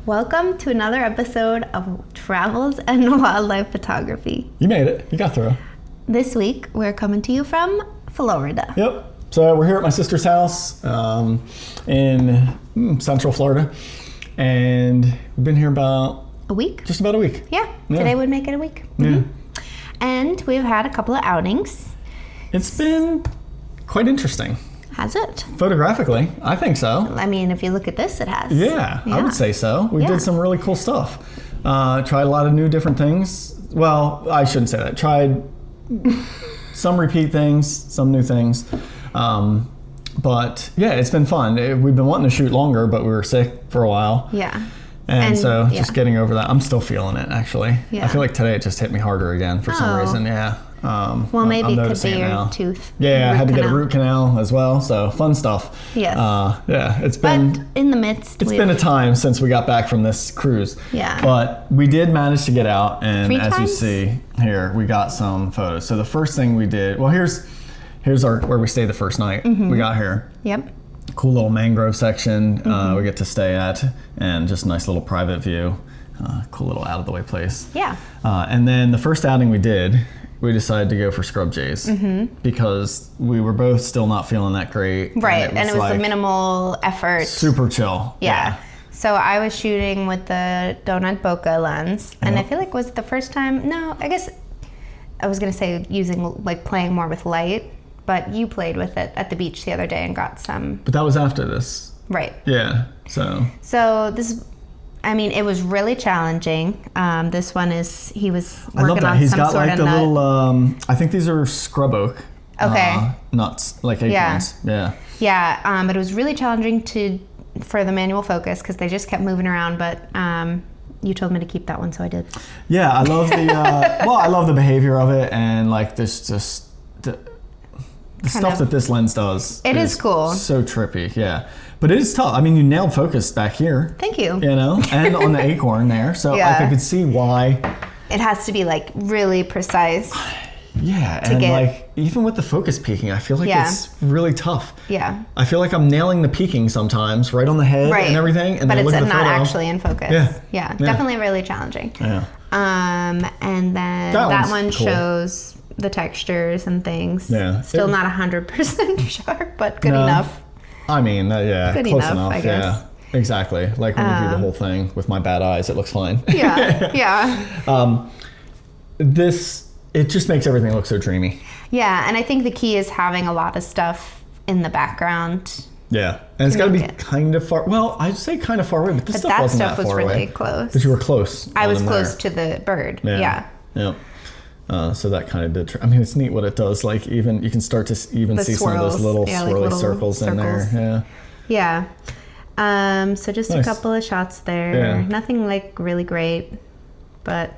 Welcome to another episode of Travels and Wildlife Photography. You made it. You got through. This week, we're coming to you from Florida. Yep. So we're here at my sister's house in Central Florida. And we've been here about... A week? Just about a week. Yeah. Today would make it a week. Yeah. Mm-hmm. And we've had a couple of outings. It's been quite interesting. Has it? Photographically, I think so. I mean, if you look at this, it has. Yeah, I would say so. We did some really cool stuff. Tried a lot of new different things. Well, I shouldn't say that. Tried some repeat things, some new things. But yeah, it's been fun. We've been wanting to shoot longer, but we were sick for a while. Yeah. And so just getting over that. I'm still feeling it, actually. Yeah. I feel like today it just hit me harder again for some reason. Yeah. Well, maybe it could be your tooth. Yeah, I had to get a root canal as well. So fun stuff. Yes. Yeah, it's been... But in the midst... It's been a time since we got back from this cruise. Yeah. But we did manage to get out. And 3 as times? you see here, we got some photos. So the first thing we did... Well, here's where we stayed the first night. Mm-hmm. We got here. Yep. Cool little mangrove section we get to stay at, and just a nice little private view. Cool little out of the way place. Yeah. And then the first outing we did, we decided to go for scrub jays because we were both still not feeling that great. Right, and it was a minimal effort. Super chill. Yeah. So I was shooting with the donut-bokeh lens, and I feel like was it the first time? No, I guess I was gonna say playing more with light. But you played with it at the beach the other day and got some. But that was after this. Right. Yeah, so this, I mean, it was really challenging. This one he was working I love that. on He's some got sort like of the nut. little, I think these are scrub oak. Okay. Nuts, like acorns. Yeah. Yeah, but it was really challenging for the manual focus because they just kept moving around, but you told me to keep that one, so I did. Yeah, I love the, I love the behavior of it, and like this just, the stuff that this lens does. It is cool. So trippy, yeah. But it is tough. I mean, you nailed focus back here. Thank you. You know, and on the acorn there. So I could see why. It has to be like really precise. Yeah, and like even with the focus peaking, I feel like it's really tough. Yeah. I feel like I'm nailing the peaking sometimes, right on the head and everything. And but then it's look at the not photo. actually in focus. Yeah. Definitely really challenging. Yeah. And then that one cool. shows the textures and things. Yeah. Still not 100% sharp, but good enough. I mean, good close enough, I guess. Yeah, exactly. Like when we do the whole thing with my bad eyes, it looks fine. Yeah, yeah. It just makes everything look so dreamy. Yeah, and I think the key is having a lot of stuff in the background. Yeah, and it's got to be kind of far. Well, I'd say kind of far away, but this stuff wasn't that far away. That stuff was really close. But you were close. I was close to the bird. Yeah. So that kind of did. I mean, it's neat what it does. Like even you can start to even see some of those little swirly circles in there. Yeah. Yeah. So just a couple of shots there. Yeah. Nothing like really great, but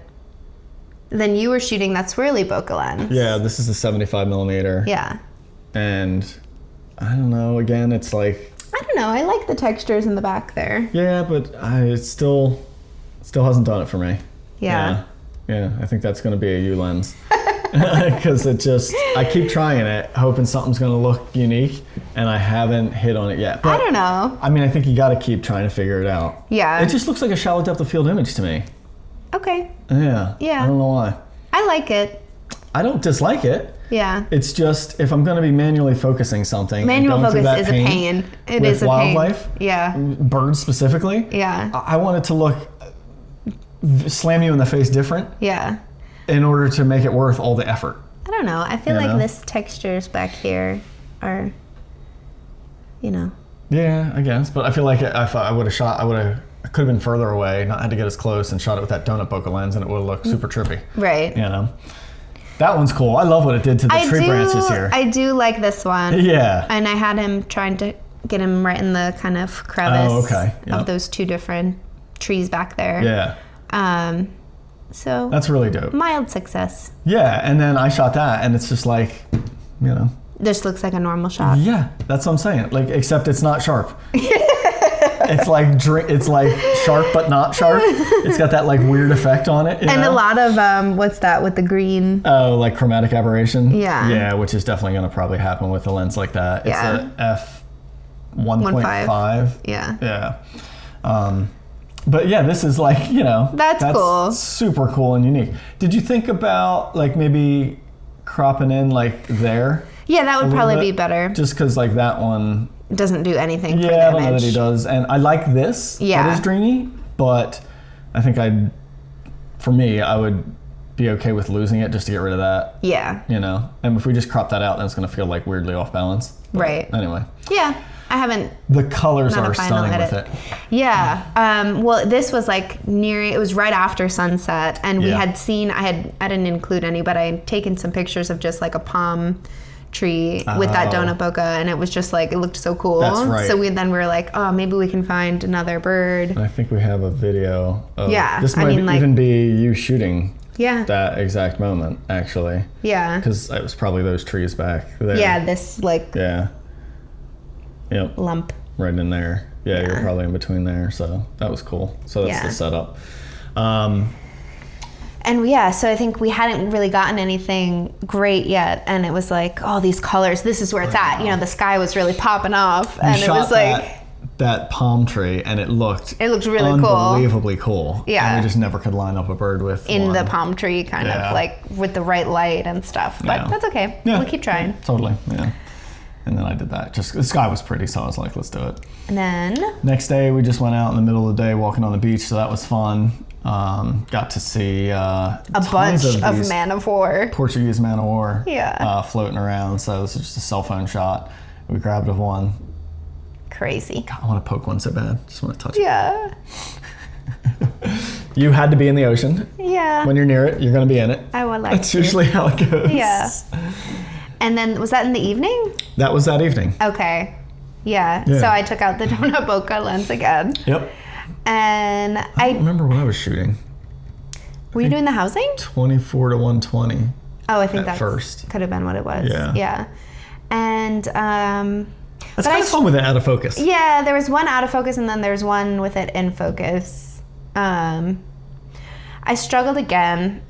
then you were shooting that swirly bokeh lens. Yeah. This is a 75 millimeter. Yeah. And I don't know. Again, it's like. I don't know. I like the textures in the back there. Yeah, but it still hasn't done it for me. Yeah. Yeah, I think that's going to be a U lens because I keep trying it, hoping something's going to look unique, and I haven't hit on it yet. But, I don't know. I mean, I think you got to keep trying to figure it out. Yeah. It just looks like a shallow depth of field image to me. Okay. Yeah. Yeah. I don't know why. I like it. I don't dislike it. Yeah. It's just if I'm going to be manually focusing something. Manual focus is a pain. It is a pain. Wildlife. Yeah. Birds specifically. Yeah. I want it to look. Slam you in the face different. Yeah. In order to make it worth all the effort. I don't know. I feel like this textures back here are, Yeah, I guess. But I feel like if I would have shot, I could have been further away, not had to get as close, and shot it with that donut-bokeh lens, and it would have looked super trippy. Right. That one's cool. I love what it did to the tree branches here. I do like this one. Yeah. And I had him trying to get him right in the kind of crevice of those two different trees back there. Yeah. So that's really dope. Mild success. Yeah, and then I shot that, and it's just like, This looks like a normal shot. Yeah, that's what I'm saying. Like, except it's not sharp. It's like sharp but not sharp. It's got that like weird effect on it. And a lot of what's that with the green? Oh, like chromatic aberration. Yeah. Yeah, which is definitely going to probably happen with a lens like that. It's a f 1.5. Yeah. Yeah. But yeah, this is like, That's cool. Super cool and unique. Did you think about like maybe cropping in like there? Yeah, that would probably be better. Just because like that one doesn't do anything for the I don't image. know that he does. And I like this. Yeah. That is dreamy, but I think for me, I would be okay with losing it just to get rid of that. Yeah. And if we just crop that out, then it's going to feel like weirdly off balance. But right. Anyway. Yeah. I haven't. The colors are stunning with it. Yeah. Well, this was like it was right after sunset, and we had seen. I didn't include any, but I had taken some pictures of just like a palm tree with that donut-bokeh, and it was just like, it looked so cool. That's right. So we were like, oh, maybe we can find another bird. I think we have a video of this might like, even be you shooting Yeah. that exact moment, actually. Yeah. Because it was probably those trees back there. Yeah, this like Yep. lump. Right in there. Yeah, you're probably in between there. So that was cool. So that's the setup. And yeah, so I think we hadn't really gotten anything great yet, and it was like, oh, these colors, this is where it's at. You know, the sky was really popping off, and it was like that palm tree, and it looked really unbelievably cool. Yeah, and we just never could line up a bird with in the palm tree, kind of like with the right light and stuff. But that's okay. We'll keep trying. Totally. Yeah. And then I did that. Just the sky was pretty, so I was like, let's do it. And then next day, we just went out in the middle of the day walking on the beach, so that was fun. Got to see a bunch of man of war, Portuguese man of war, floating around. So this is just a cell phone shot. We grabbed one. Crazy. God, I want to poke one so bad. Just want to touch it. Yeah. You had to be in the ocean. Yeah. When you're near it, you're going to be in it. I would like That's usually how it goes. Yeah. And then, was that in the evening? That was that evening. Okay. Yeah. So I took out the donut-bokeh lens again. Yep. And I don't remember what I was shooting. Were you doing the housing? 24 to 120. Oh, I think that first could have been what it was. Yeah. Yeah. And that's kind of fun with it out of focus. Yeah, there was one out of focus, and then there's one with it in focus. I struggled again.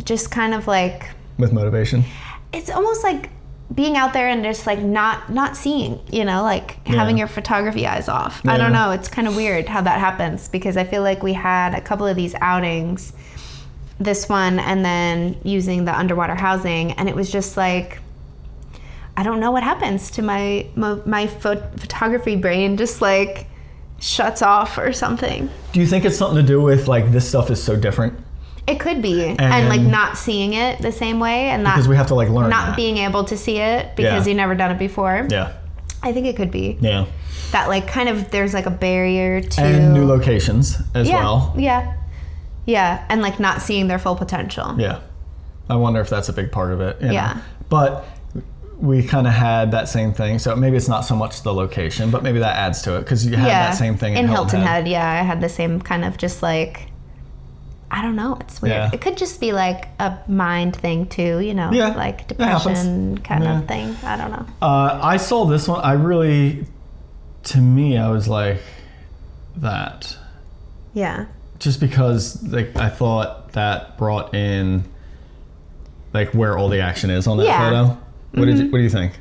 Just kind of like with motivation. It's almost like being out there and just like not seeing, like having your photography eyes off. I don't know. It's kind of weird how that happens, because I feel like we had a couple of these outings, this one and then using the underwater housing, and it was just like, I don't know what happens to my photography brain, just like shuts off or something. Do you think it's something to do with like this stuff is so different? It could be, and like not seeing it the same way, and because we have to like learn not being able to see it because you've never done it before. Yeah, I think it could be. Yeah, that like kind of there's like a barrier to and new locations as well. Yeah, and like not seeing their full potential. Yeah, I wonder if that's a big part of it. Yeah, but we kind of had that same thing, so maybe it's not so much the location, but maybe that adds to it, because you had that same thing in Hilton Head. Yeah, I had the same kind of just like, I don't know, it's weird. Yeah. It could just be like a mind thing too, like depression kind of thing. I don't know. I saw this one. To me, I was like, that. Yeah. Just because like I thought that brought in like where all the action is on that photo. What do you think?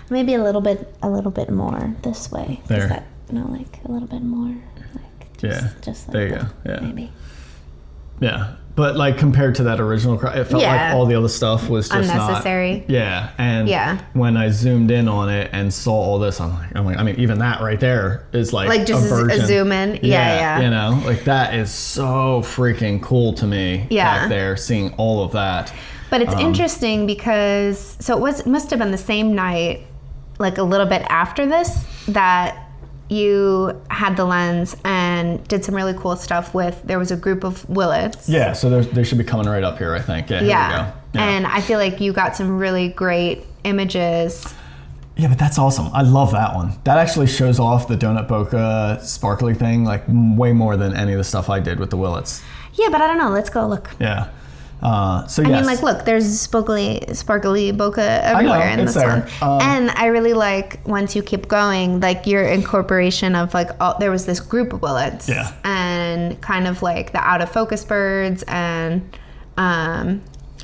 Maybe a little bit more this way. There. Like a little bit more. Like just like there you go. Yeah. Maybe. Yeah, but like compared to that original, it felt like all the other stuff was just unnecessary. And when I zoomed in on it and saw all this, I'm like, I mean, even that right there is like just a version. A zoom in. Yeah. Like that is so freaking cool to me. Back there, seeing all of that. But it's interesting because it must have been the same night, like a little bit after this, that you had the lens and did some really cool stuff with, there was a group of willets. Yeah, so they should be coming right up here, I think. Yeah, here we go. Yeah. And I feel like you got some really great images. Yeah, but that's awesome. I love that one. That actually shows off the donut-bokeh sparkly thing like way more than any of the stuff I did with the willets. Yeah, but I don't know. Let's go look. Yeah. I mean, like, look, there's sparkly bokeh everywhere in this one. And I really like, once you keep going, like your incorporation of like, there was this group of willets. Yeah. And kind of like the out of focus birds. And I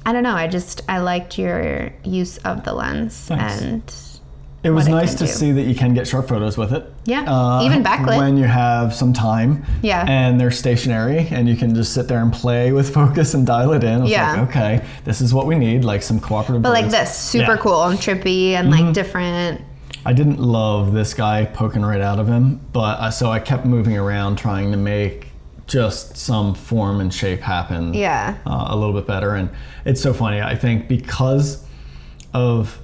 don't know, I liked your use of the lens. Thanks. And It was nice to see that you can get sharp photos with it. Yeah, even backlit. When you have some time. Yeah. And they're stationary and you can just sit there and play with focus and dial it in. It's like, okay, this is what we need, like some cooperative But birds. like this, super cool and trippy and like different. I didn't love this guy poking right out of him, but so I kept moving around trying to make just some form and shape happen a little bit better. And it's so funny, I think because of,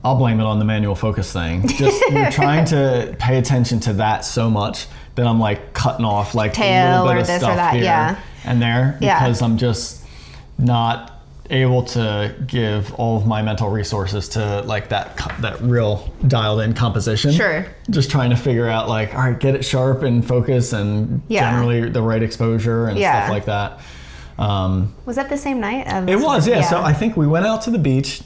I'll blame it on the manual focus thing. Just you're trying to pay attention to that so much that I'm like cutting off like tail a little bit or of this stuff or that, here and there because I'm just not able to give all of my mental resources to like that real dialed in composition. Sure. Just trying to figure out like, all right, get it sharp and focus and generally the right exposure and stuff like that. Was that the same night? It was, yeah. So I think we went out to the beach.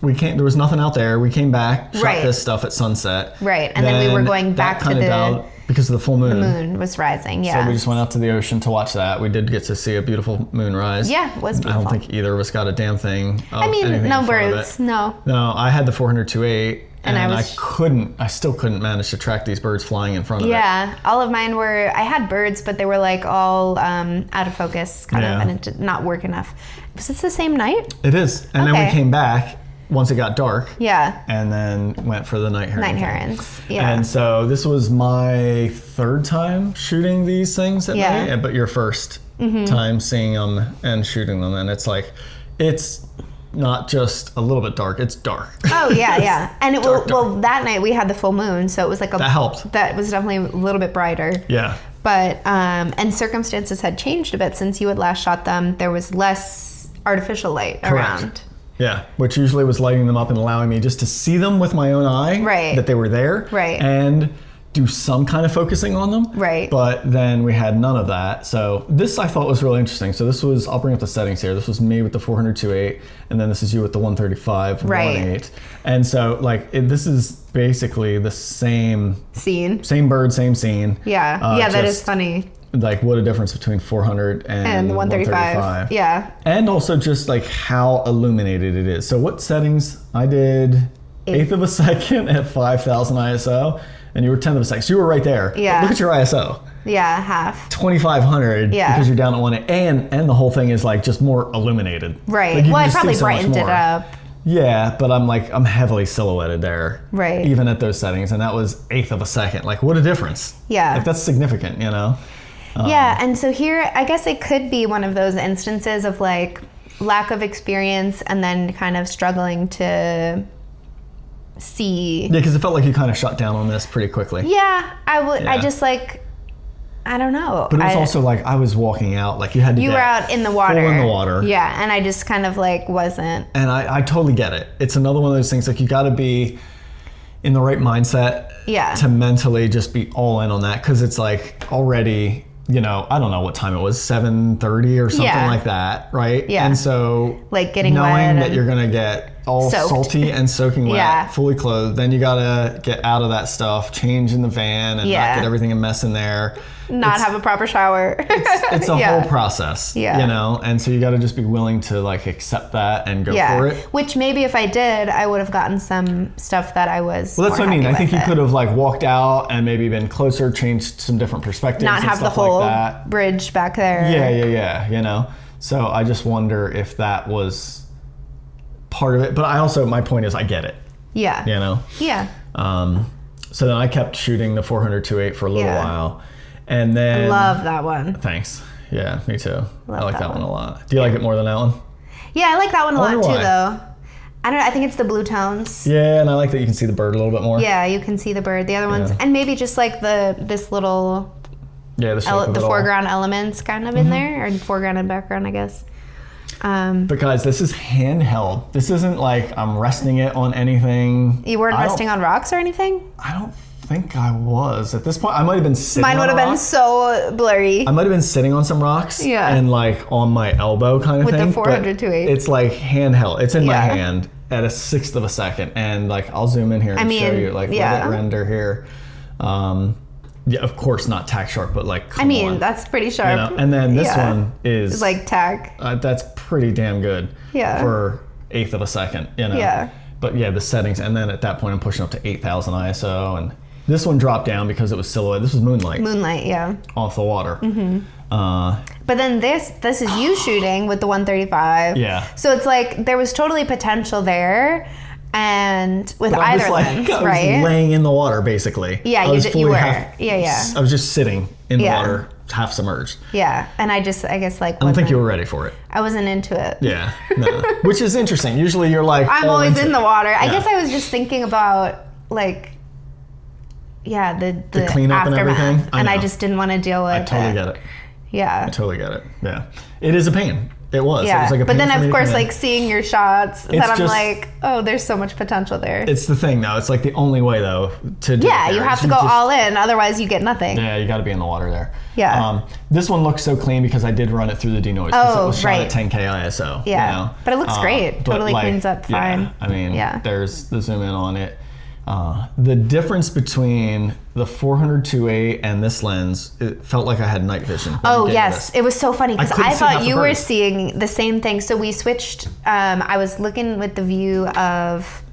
There was nothing out there. We came back, shot this stuff at sunset. Right, and then we were going back to the... because of the full moon. The moon was rising, So we just went out to the ocean to watch that. We did get to see a beautiful moonrise. Yeah, it was beautiful. I don't think either of us got a damn thing. No birds, no. No, I had the 402.8 and I I still couldn't manage to track these birds flying in front of it. Yeah, all of mine were, I had birds, but they were like all out of focus kind of, and it did not work enough. Was this the same night? It is, and then we came back once it got dark. Yeah. And then went for the night heron. Night herons, yeah. And so this was my third time shooting these things at night, but your first time seeing them and shooting them. And it's like, it's not just a little bit dark, it's dark. Oh, yeah. And it dark. Well, that night we had the full moon, so it was like that helped. That was definitely a little bit brighter. Yeah. But, and circumstances had changed a bit since you had last shot them. There was less artificial light around. Yeah, which usually was lighting them up and allowing me just to see them with my own eye, that they were there, and do some kind of focusing on them. Right. But then we had none of that. So this I thought was really interesting. So this was, I'll bring up the settings here. This was me with the 402.8, and then this is you with the 135 1.8. And so like this is basically the same scene, same bird, same scene. Yeah, that is funny. Like what a difference between 400 and 135. Yeah. And also just like how illuminated it is. So what settings? I did 1/8 of a second at 5,000 ISO, and you were 1/10 of a second. So you were right there. Yeah. Look at your ISO. Yeah, half. 2,500 because you're down at 1.8, and the whole thing is like just more illuminated. Right. Well, I probably brightened it up. Yeah, but I'm heavily silhouetted there. Right. Even at those settings, and that was 1/8 of a second. Like what a difference. Yeah. Like that's significant, you know? Yeah, and so here, I guess it could be one of those instances of like lack of experience and then kind of struggling to see. Yeah, because it felt like you kind of shut down on this pretty quickly. Yeah, I just like, I don't know. But it was also like I was walking out, like you had to You were out in the water. Full in the water. Yeah, and I just kind of like wasn't. And I totally get it. It's another one of those things, like you got to be in the right mindset to mentally just be all in on that, because it's like already... You know, I don't know what time it was, 7:30 or something like that, right? Yeah. And so, like getting knowing wet that you're gonna get all soaked. Salty and soaking wet, fully clothed, then you gotta get out of that stuff, change in the van, and not get everything a mess in there. Not have a proper shower. It's a whole process, you Yeah. know? And so you gotta just be willing to like accept that and go for it. Which maybe if I did, I would have gotten some stuff that I was Well, that's more what I mean. happy I think with you could have like walked out and maybe been closer, changed some different perspectives not and have the stuff whole like that. bridge back there. Yeah, you know? So I just wonder if that was part of it. But I also, my point is I get it. Yeah. You know? Yeah. So then I kept shooting the 402.8 for a little while. And then... I love that one. Thanks. Yeah, me too. I like that one a lot. Do you like it more than that one? Yeah, I like that one a lot wonder too, why. though. I don't know. I think it's the blue tones. Yeah, and I like that you can see the bird a little bit more. Yeah, you can see the bird. The other ones, and maybe just like this little the shape of the it all. foreground elements kind of in there, or foreground and background, I guess. But guys, this is handheld. This isn't like I'm resting it on anything. You weren't resting on rocks or anything? I don't think I was. At this point, I might have been sitting Mine would on have been so blurry. I might have been sitting on some rocks and like on my elbow kind of With thing. the 402.8. It's like handheld. It's in my hand at 1/6 of a second. And like I'll zoom in here and show you. Like look at render here. Yeah, of course not tack sharp, but like come on. That's pretty sharp. You know? And then this one is it's like tack. That's pretty damn good. Yeah. For 1/8 of a second, you know. Yeah. But yeah, the settings, and then at that point I'm pushing up to 8,000 ISO, and this one dropped down because it was silhouette. This was moonlight. Moonlight, yeah. Off the water. But then this is you shooting with the 135. Yeah. So it's like there was totally potential there, and with either lens, I was right? laying in the water basically. Yeah, you were. Yeah. I was just sitting in the water, half submerged. Yeah, and I guess like I don't think you were ready for it. I wasn't into it. Yeah, no. Which is interesting. Usually you're like, I'm always in the water. I guess I was just thinking about like, the cleanup and everything. I just didn't want to deal with it. I totally get it. Yeah. I totally get it. Yeah. It is a pain. It was. Yeah. It was like a but pain then, for me of to course, come in. like seeing your shots, that I'm like, oh, there's so much potential there. It's the thing, though. It's like the only way, though, to do it there. You have to go all in. Otherwise, you get nothing. Yeah, you got to be in the water there. Yeah. This one looks so clean because I did run it through the denoise. Because it was shot at 10K ISO. Yeah. You know? But it looks great. Totally cleans up fine. Yeah, I mean, there's the zoom in on it. The difference between the 400-2.8 and this lens, it felt like I had night vision. Oh, yes. It was so funny because I thought you were birds. seeing the same thing. So we switched. I was looking with the view of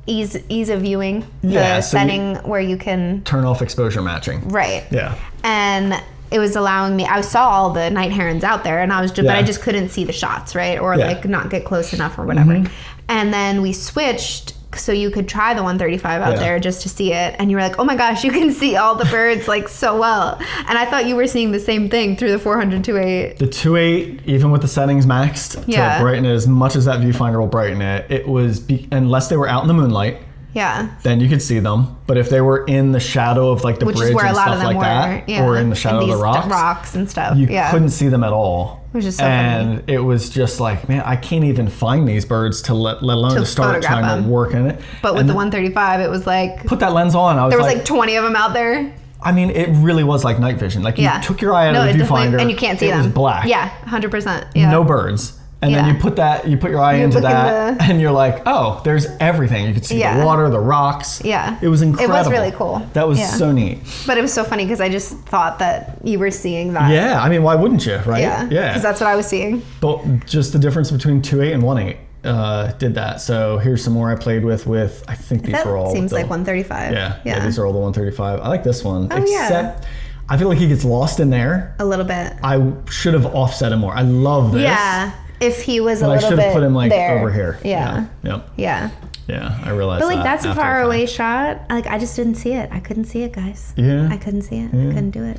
ease of viewing, the setting where you can turn off exposure matching. Right. Yeah. And it was allowing me, I saw all the night herons out there and I was just, but I just couldn't see the shots, right? Or like not get close enough or whatever. And then we switched so you could try the 135 out there just to see it, and you were like, oh my gosh, you can see all the birds like so well. And I thought you were seeing the same thing through the 400-2.8. The 2.8, even with the settings maxed to brighten it as much as that viewfinder will brighten it, it was unless they were out in the moonlight. Yeah. Then you could see them. But if they were in the shadow of like the bridge and stuff like that, or in the shadow of the rocks and stuff, you couldn't see them at all. Which is so funny. It was just like, man, I can't even find these birds to let alone to start trying to work in it. But with the 135, it was like, put that lens on. There was like 20 of them out there. I mean, it really was like night vision. Like you took your eye out of the viewfinder, and you can't see them. It was black. Yeah, 100%. Yeah. No birds. And then you put your eye into that, and you're like, oh, there's everything. You could see the water, the rocks. Yeah. It was incredible. It was really cool. That was so neat. But it was so funny because I just thought that you were seeing that. Yeah, I mean, why wouldn't you, right? Yeah. Because that's what I was seeing. But just the difference between 2.8 and 1.8 did that. So here's some more I played with I think these were all. Seems like 135. Yeah, these are all the 135. I like this one. Oh, except I feel like he gets lost in there. A little bit. I should have offset him more. I love this. Yeah. If he was a little bit I should have put him like there. over here. Yeah. Yep. Yeah. Yeah, I realized that. But like that's a far away shot. Like I just didn't see it. I couldn't see it, guys. Yeah. I couldn't see it. I couldn't do it.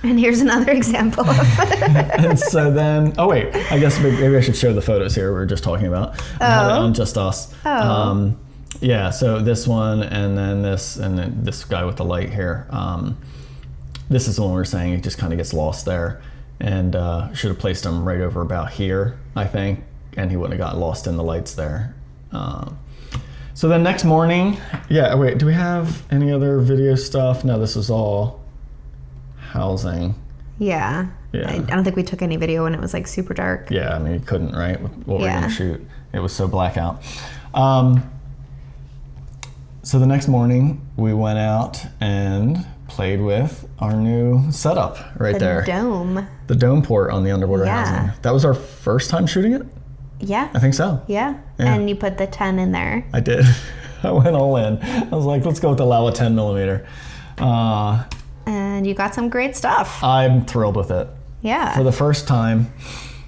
And here's another example of it. And so then, I guess maybe I should show the photos here we were just talking about. I have it on Just Us. Yeah, so this one and then this guy with the light here. This is the one we were saying it just kind of gets lost there. And should have placed him right over about here, I think, and he wouldn't have got lost in the lights there. So then next morning, do we have any other video stuff? No, this is all housing. Yeah. I don't think we took any video when it was like super dark. Yeah, I mean, you couldn't, right? What we're gonna shoot. It was so blackout. So the next morning, we went out and played with our new setup right there. The dome port on the underwater housing. That was our first time shooting it? Yeah. I think so. Yeah. And you put the 10 in there. I did. I went all in. I was like, let's go with the Laowa 10 millimeter. And you got some great stuff. I'm thrilled with it. Yeah. For the first time,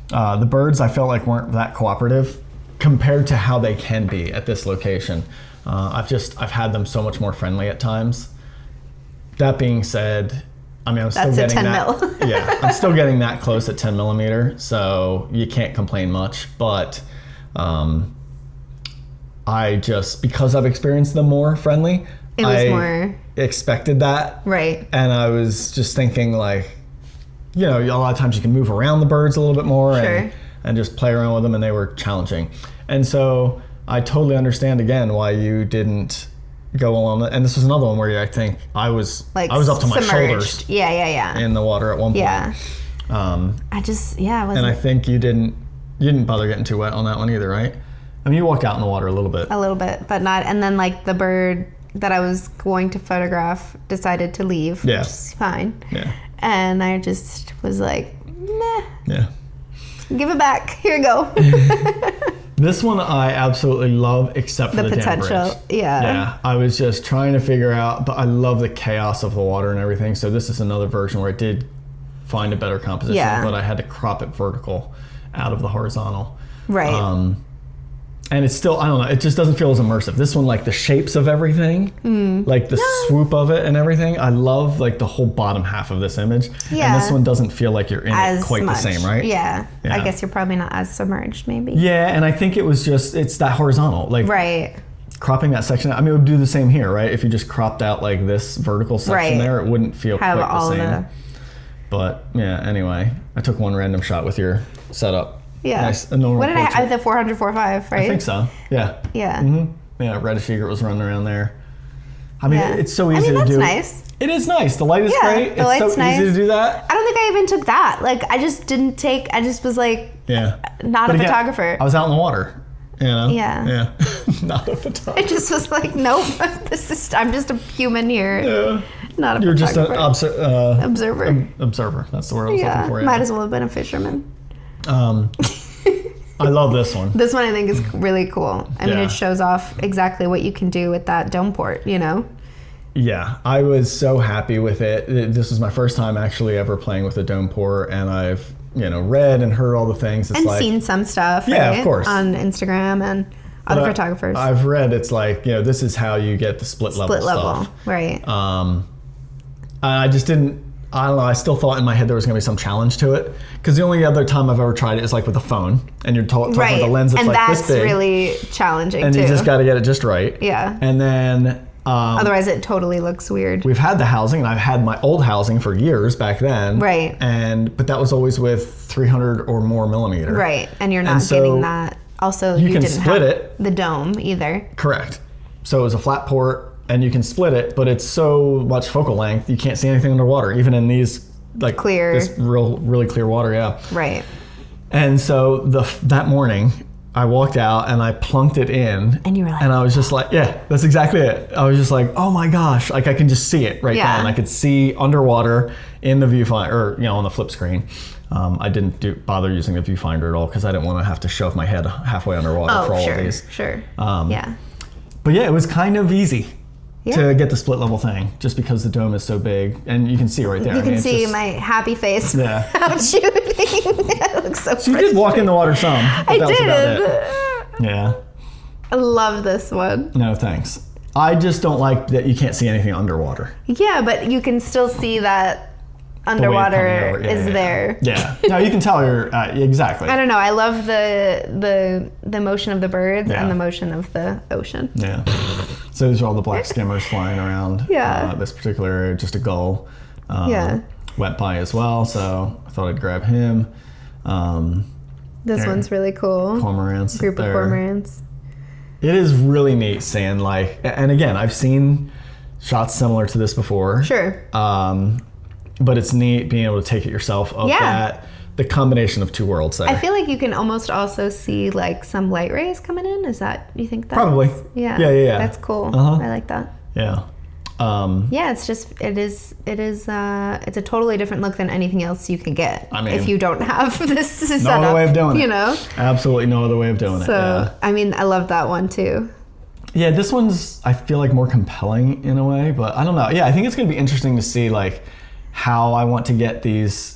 the birds I felt like weren't that cooperative compared to how they can be at this location. I've had them so much more friendly at times. That being said, I mean, I'm still getting that. Yeah, I'm still getting that close at 10 millimeter, so you can't complain much. But because I've experienced them more friendly, I expected that. Right. And I was just thinking like, a lot of times you can move around the birds a little bit more and just play around with them, and they were challenging. And so I totally understand again why you didn't go along. And this was another one where I think I was up to my shoulders. Yeah. In the water at one point. Yeah. And I think you didn't bother getting too wet on that one either, right? I mean, you walked out in the water a little bit. A little bit, but not. And then like the bird that I was going to photograph decided to leave, which is fine. Yeah. And I just was like, meh. Yeah. Give it back. Here you go. This one I absolutely love, except for the potential. dam bridge. Yeah. I was just trying to figure out, but I love the chaos of the water and everything. So this is another version where I did find a better composition, but I had to crop it vertical out of the horizontal. Right. And it's still, I don't know, it just doesn't feel as immersive. This one, like the shapes of everything, like the swoop of it and everything. I love like the whole bottom half of this image. Yeah. And this one doesn't feel like you're in it quite the same, right? Yeah. I guess you're probably not as submerged, maybe. Yeah, and I think it was just, it's that horizontal. Like, cropping that section, I mean, it would do the same here, right? If you just cropped out like this vertical section there, it wouldn't feel quite the same. But yeah, anyway, I took one random shot with your setup. Yeah. Nice, what did I have? The 400-4.5, right? I think so. Yeah. Yeah. Mm-hmm. Yeah, reddish egret was running around there. I mean, it's so easy to do. That's nice. It is nice. The light is great. The light's it's so easy to do that. I don't think I even took that. Like, I just didn't take, I just was like, not a photographer. I was out in the water. You know? Yeah. Not a photographer. I just was like, nope, I'm just a human here. Yeah. Not a You're photographer. just an observer. Observer. That's the word I was looking for. Might as well have been a fisherman. I love this one. This one I think is really cool. I mean, it shows off exactly what you can do with that dome port, you know? Yeah, I was so happy with it. This was my first time actually ever playing with a dome port, and I've, read and heard all the things. It's seen some stuff, right? Of course. On Instagram and other photographers. I've read it's like, this is how you get the split level stuff. Right. I just didn't, I don't know, I still thought in my head there was going to be some challenge to it. Because the only other time I've ever tried it is like with a phone. And you're talking with a lens that's like this big. And that's really challenging and too. And you just got to get it just right. Yeah. And then... otherwise it totally looks weird. We've had the housing, and I've had my old housing for years back then. Right. But that was always with 300 or more millimeter. Right. And you're not getting that. Also, you didn't split have it. The dome either. Correct. So it was a flat port, and you can split it, but it's so much focal length, you can't see anything underwater, even in these like clear, this really clear water. Yeah. Right. And so that morning, I walked out and I plunked it in. And you were like, and I was just like, yeah, that's exactly it. I was just like, oh my gosh, like I can just see it right then. I could see underwater in the viewfinder, or on the flip screen. I didn't bother using the viewfinder at all because I didn't want to have to shove my head halfway underwater for all of these. Sure. Yeah. But yeah, it was kind of easy to get the split level thing, just because the dome is so big, and you can see right there. You can see my happy face out shooting. It looks so. So you did walk in the water some. But I that did. Was about it. Yeah. I love this one. No thanks. I just don't like that you can't see anything underwater. Yeah, but you can still see that underwater is there. Yeah. No, you can tell you're exactly. I don't know. I love the motion of the birds and the motion of the ocean. Yeah. So these are all the black skimmers flying around. Yeah. This particular area, just a gull. Wet pie as well, so I thought I'd grab him. This one's really cool. Cormorants. Group of cormorants. It is really neat seeing and again, I've seen shots similar to this before. Sure. But it's neat being able to take it yourself up that. The combination of two worlds there. I feel like you can almost also see like some light rays coming in. Is that, you think that? Probably. Yeah. Yeah. That's cool. I like that. Yeah. It's just, it's a totally different look than anything else you can get. I mean, if you don't have this setup. No other way of doing it. You know? Absolutely no other way of doing it. So, I mean, I love that one too. Yeah, this one's, I feel like, more compelling in a way, but I don't know. Yeah, I think it's going to be interesting to see like how I want to get these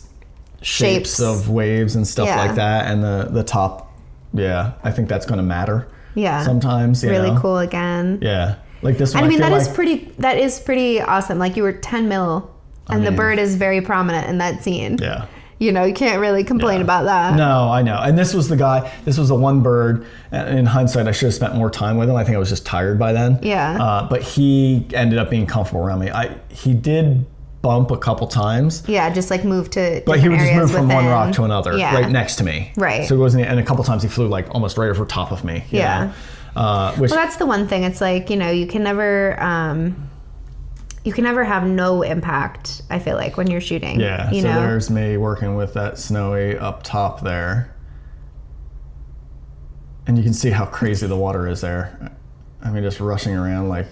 shapes of waves and stuff like that, and the top. Yeah, I think that's going to matter. Yeah. Sometimes. Really cool again. Yeah. Like this one. I mean, that is pretty awesome. Like you were 10 mil, and the bird is very prominent in that scene. Yeah. You can't really complain about that. No, I know. And this was the one bird. In hindsight, I should have spent more time with him. I think I was just tired by then. Yeah. But he ended up being comfortable around me. He did bump a couple times. Yeah, just like move to. But he would just move from one rock to another, right next to me. Right. So it wasn't, and a couple times he flew like almost right over top of me. Yeah. Well, that's the one thing. It's like, you can never have no impact, I feel like, when you're shooting. Yeah. So there's me working with that snowy up top there. And you can see how crazy the water is there. I mean, just rushing around like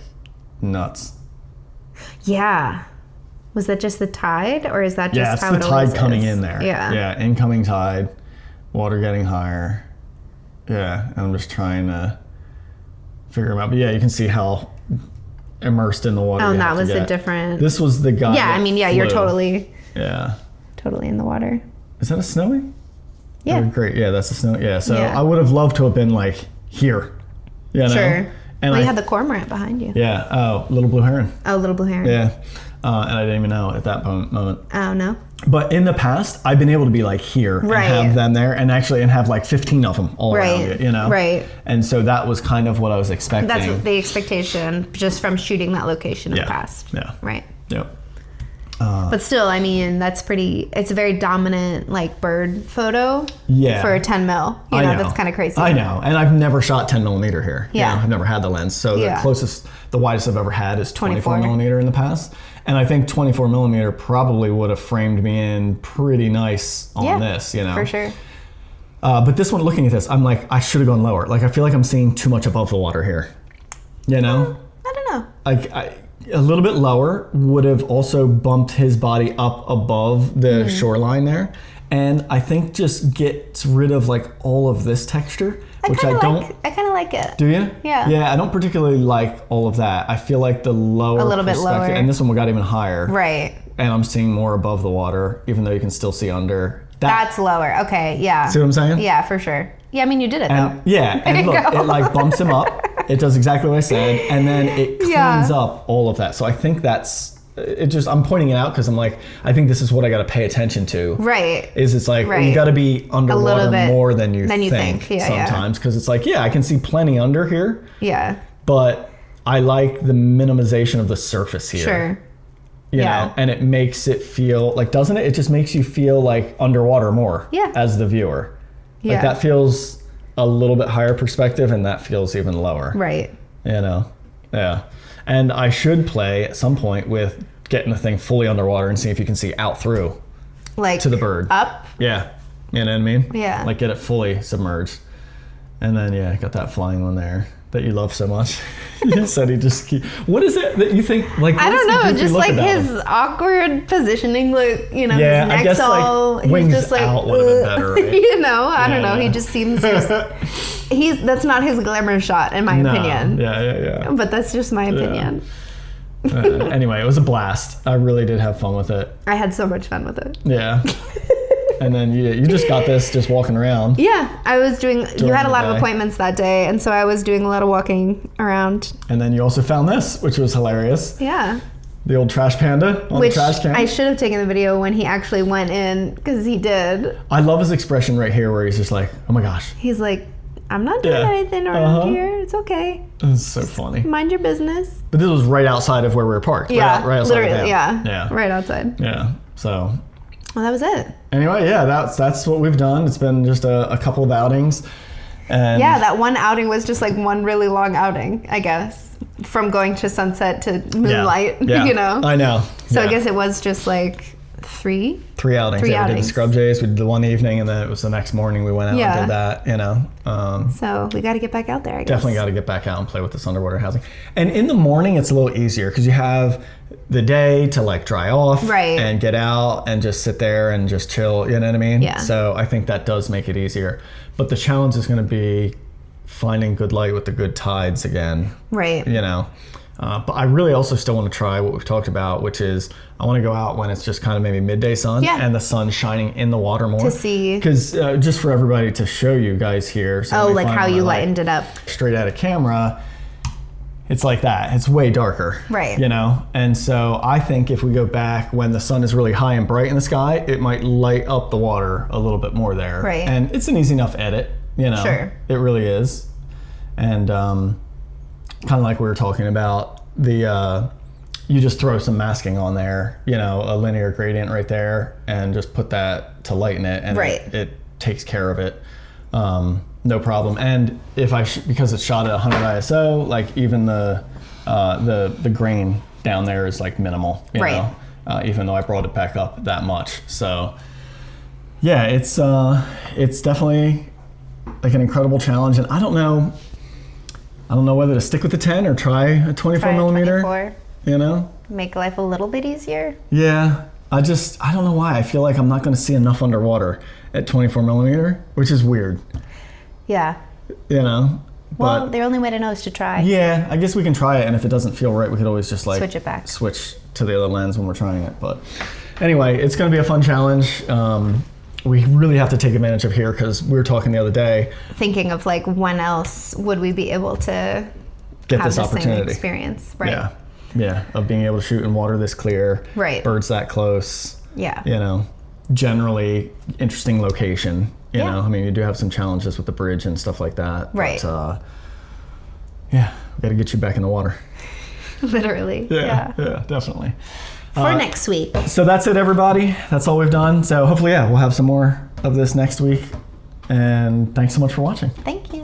nuts. Yeah. Was that just the tide, or is that just how it always is? Yeah, it's the tide coming in there. Yeah. Yeah, incoming tide, water getting higher. Yeah, I'm just trying to figure them out. But yeah, you can see how immersed in the water. Oh, and that was a different. This was the guy. Yeah, I mean, yeah, flew. you're totally. Yeah. Totally in the water. Is that a snowy? Yeah. Oh, great. Yeah, that's a snowy. Yeah. So I would have loved to have been like here. You know? Sure. And you had the cormorant behind you. Yeah. Oh, little blue heron. Oh, little blue heron. Yeah. And I didn't even know at that moment. Oh, no. But in the past, I've been able to be like here and have them there and have like 15 of them all around you, you know? Right. And so that was kind of what I was expecting. That's the expectation just from shooting that location in the past. Yeah. Right. Yep. But still, I mean, it's a very dominant like bird photo for a 10 mil. You know, that's kind of crazy. I know. And I've never shot 10 millimeter here. Yeah. You know, I've never had the lens. So the widest I've ever had is 24 millimeter in the past. And I think 24 millimeter probably would have framed me in pretty nice on this, you know. For sure. But this one, looking at this, I'm like, I should have gone lower. Like, I feel like I'm seeing too much above the water here. You know? I don't know. Like, a little bit lower would have also bumped his body up above the shoreline there. And I think just gets rid of like all of this texture, which I don't. I kind of like it. Do you? Yeah. Yeah, I don't particularly like all of that. I feel like the lower a little bit lower, and this one got even higher. Right. And I'm seeing more above the water, even though you can still see under. That's lower. Okay. Yeah. See what I'm saying? Yeah, for sure. Yeah, I mean, you did it though. Yeah, and look, it like bumps him up. It does exactly what I said, and then it cleans up all of that. So I think that's it. Just I'm pointing it out because I'm like, I think this is what I got to pay attention to. Right. It's like you got to be underwater more than you think sometimes because it's like I can see plenty under here. Yeah. But I like the minimization of the surface here. Sure. You know, and it makes it feel like, doesn't it? It just makes you feel like underwater more as the viewer. Like that feels a little bit higher perspective and that feels even lower. Right. You know? Yeah. And I should play at some point with getting the thing fully underwater and see if you can see out through. Like to the bird. Up? Yeah. You know what I mean? Yeah. Like get it fully submerged. And then, got that flying one there that you love so much. You said he just what is it that you think, like, I don't know, just like his awkward positioning, like, you know, his neck's I guess all, like wings he's just like, out would have been better, right? You know, I don't know, he just seems that's not his glamour shot in my opinion. Yeah. But that's just my opinion. Anyway, it was a blast. I really did have fun with it. I had so much fun with it. Yeah. And then you just got this just walking around. Yeah, I was doing, you had a lot of appointments that day, and so I was doing a lot of walking around. And then you also found this, which was hilarious. Yeah. The old trash panda on the trash can. I should have taken the video when he actually went in, because he did. I love his expression right here where he's just like, oh my gosh. He's like, I'm not doing anything around here. It's okay. It's so funny. Mind your business. But this was right outside of where we were parked. Yeah, right outside literally, of yeah, right outside. Yeah, so... Well, that was it. Anyway, that's what we've done. It's been just a couple of outings. And that one outing was just like one really long outing, I guess. From going to sunset to moonlight, you know? I know. So I guess it was just like three outings. We did the scrub jays. We did the one evening, and then it was the next morning we went out and did that, you know. So we got to get back out there, I guess. Definitely got to get back out and play with this underwater housing. And in the morning, it's a little easier because you have the day to like dry off and get out and just sit there and just chill, you know what I mean? Yeah. So I think that does make it easier. But the challenge is going to be finding good light with the good tides again. Right. You know. But I really also still want to try what we've talked about, which is I want to go out when it's just kind of maybe midday sun and the sun shining in the water more. To see. Because just for everybody to show you guys here. So like how you lightened it up. Straight out of camera, it's like that. It's way darker. Right. You know? And so I think if we go back when the sun is really high and bright in the sky, it might light up the water a little bit more there. Right. And it's an easy enough edit, you know? Sure. It really is. And kind of like we were talking about, you just throw some masking on there, you know, a linear gradient right there, and just put that to lighten it, and it takes care of it, no problem. And if because it's shot at 100 ISO, like even the grain down there is like minimal, you know, even though I brought it back up that much. So yeah, it's definitely like an incredible challenge, and I don't know whether to stick with the 10 or try a 24 millimeter. 24. You know? Make life a little bit easier. Yeah. I don't know why. I feel like I'm not going to see enough underwater at 24 millimeter, which is weird. Yeah. you know. Well, the only way to know is to try. Yeah, I guess we can try it, and if it doesn't feel right, we could always just like switch it back. Switch to the other lens when we're trying it. But anyway, it's going to be a fun challenge. We really have to take advantage of here because we were talking the other day. Thinking of like when else would we be able to get have this opportunity. Same experience, right? Yeah, yeah, of being able to shoot in water this clear, right? Birds that close. Yeah. You know, generally interesting location. You know, I mean, you do have some challenges with the bridge and stuff like that. Right. But, yeah, we got to get you back in the water. Literally. Yeah, definitely. For next week. So that's it, everybody. That's all we've done. So hopefully, we'll have some more of this next week. And thanks so much for watching. Thank you.